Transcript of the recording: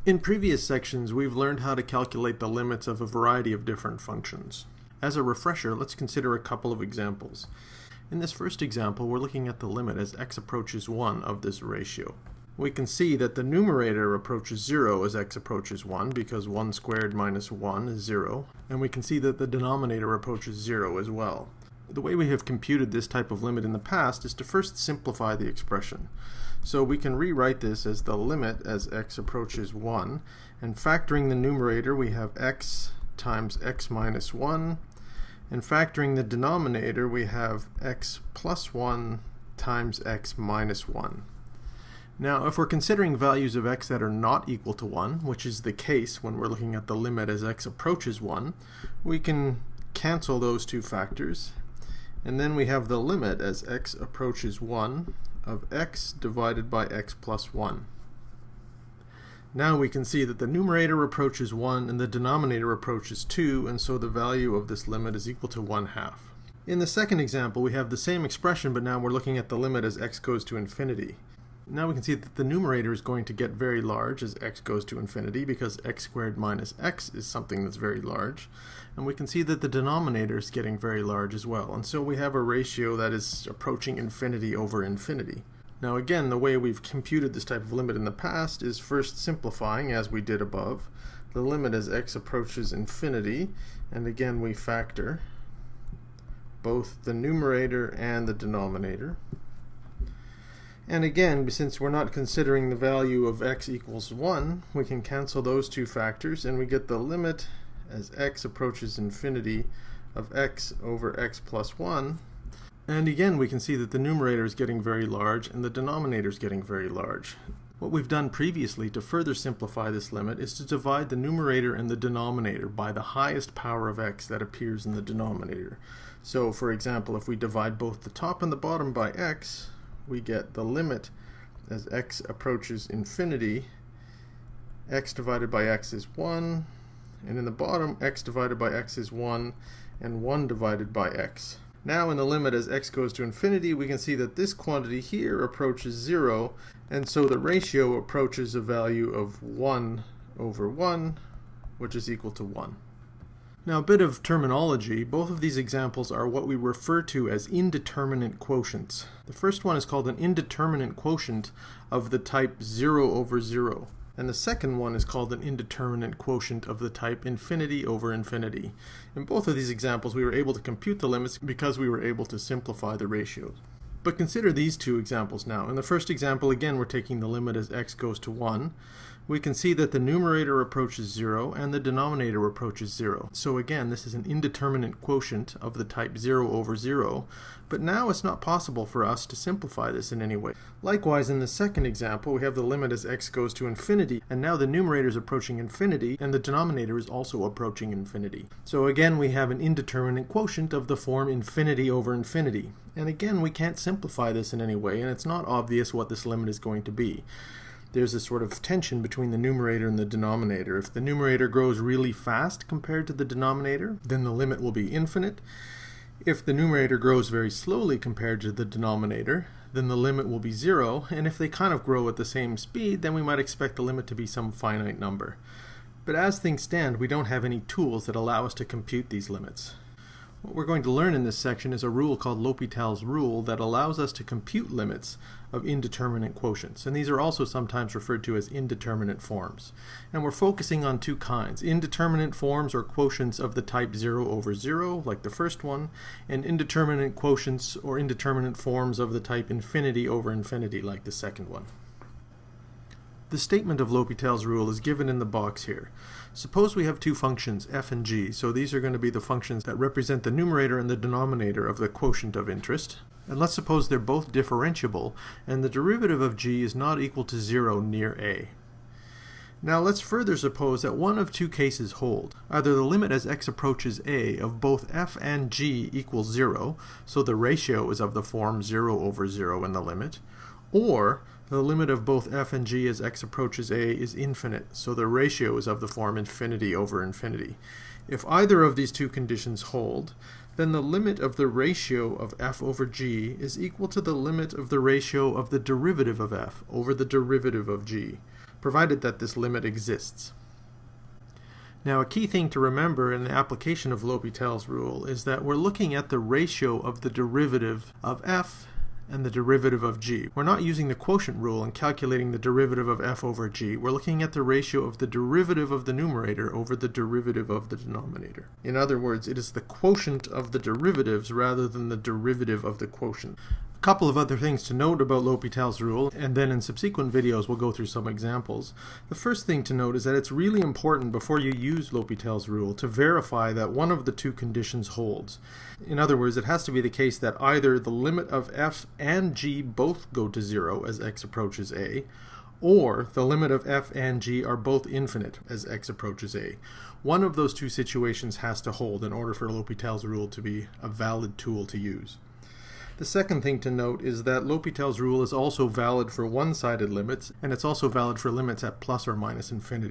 In previous sections, we've learned how to calculate the limits of a variety of different functions. As a refresher, let's consider a couple of examples. In this first example, we're looking at the limit as x approaches 1 of this ratio. We can see that the numerator approaches 0 as x approaches 1 because 1 squared minus 1 is 0, and we can see that the denominator approaches 0 as well. The way we have computed this type of limit in the past is to first simplify the expression. So we can rewrite this as the limit as x approaches 1, and factoring the numerator we have x times x minus 1, and factoring the denominator we have x plus 1 times x minus 1. Now if we're considering values of x that are not equal to 1, which is the case when we're looking at the limit as x approaches 1, we can cancel those two factors, and then we have the limit as x approaches 1 of x divided by x plus 1. Now we can see that the numerator approaches 1 and the denominator approaches 2, and so the value of this limit is equal to 1/2. In the second example, we have the same expression, but now we're looking at the limit as x goes to infinity. Now we can see that the numerator is going to get very large as x goes to infinity because x squared minus x is something that's very large. And we can see that the denominator is getting very large as well. And so we have a ratio that is approaching infinity over infinity. Now again, the way we've computed this type of limit in the past is first simplifying, as we did above, the limit as x approaches infinity, and again we factor both the numerator and the denominator. And again, since we're not considering the value of x equals 1, we can cancel those two factors and we get the limit as x approaches infinity of x over x plus 1. And again, we can see that the numerator is getting very large and the denominator is getting very large. What we've done previously to further simplify this limit is to divide the numerator and the denominator by the highest power of x that appears in the denominator. So for example, if we divide both the top and the bottom by x, we get the limit as x approaches infinity, x divided by x is 1, and in the bottom x divided by x is 1, and 1 divided by x. Now in the limit as x goes to infinity, we can see that this quantity here approaches 0, and so the ratio approaches a value of 1 over 1, which is equal to 1. Now a bit of terminology. Both of these examples are what we refer to as indeterminate quotients. The first one is called an indeterminate quotient of the type 0 over 0. And the second one is called an indeterminate quotient of the type infinity over infinity. In both of these examples we were able to compute the limits because we were able to simplify the ratios. But consider these two examples now. In the first example, again, we're taking the limit as x goes to 1. We can see that the numerator approaches 0 and the denominator approaches 0. So again, this is an indeterminate quotient of the type 0 over 0, but now it's not possible for us to simplify this in any way. Likewise, in the second example, we have the limit as x goes to infinity, and now the numerator is approaching infinity, and the denominator is also approaching infinity. So again, we have an indeterminate quotient of the form infinity over infinity. And again, we can't simplify this in any way, and it's not obvious what this limit is going to be. There's a sort of tension between the numerator and the denominator. If the numerator grows really fast compared to the denominator, then the limit will be infinite. If the numerator grows very slowly compared to the denominator, then the limit will be 0. And if they kind of grow at the same speed, then we might expect the limit to be some finite number. But as things stand, we don't have any tools that allow us to compute these limits. What we're going to learn in this section is a rule called L'Hopital's rule that allows us to compute limits of indeterminate quotients. And these are also sometimes referred to as indeterminate forms. And we're focusing on two kinds: indeterminate forms or quotients of the type 0 over 0, like the first one, and indeterminate quotients or indeterminate forms of the type infinity over infinity, like the second one. The statement of L'Hopital's rule is given in the box here. Suppose we have two functions, f and g, so these are going to be the functions that represent the numerator and the denominator of the quotient of interest. And let's suppose they're both differentiable, and the derivative of g is not equal to 0 near a. Now let's further suppose that one of two cases hold. Either the limit as x approaches a of both f and g equals 0, so the ratio is of the form 0 over 0 in the limit, or the limit of both f and g as x approaches a is infinite, so the ratio is of the form infinity over infinity. If either of these two conditions hold, then the limit of the ratio of f over g is equal to the limit of the ratio of the derivative of f over the derivative of g. provided that this limit exists. Now, a key thing to remember in the application of L'Hopital's rule is that we're looking at the ratio of the derivative of f and the derivative of g. We're not using the quotient rule and calculating the derivative of f over g. We're looking at the ratio of the derivative of the numerator over the derivative of the denominator. In other words, it is the quotient of the derivatives rather than the derivative of the quotient. A couple of other things to note about L'Hopital's rule, and then in subsequent videos we'll go through some examples. The first thing to note is that it's really important before you use L'Hopital's rule to verify that one of the two conditions holds. In other words, it has to be the case that either the limit of f and g both go to 0 as x approaches a, or the limit of f and g are both infinite as x approaches a. One of those two situations has to hold in order for L'Hopital's rule to be a valid tool to use. The second thing to note is that L'Hopital's rule is also valid for one-sided limits, and it's also valid for limits at plus or minus infinity.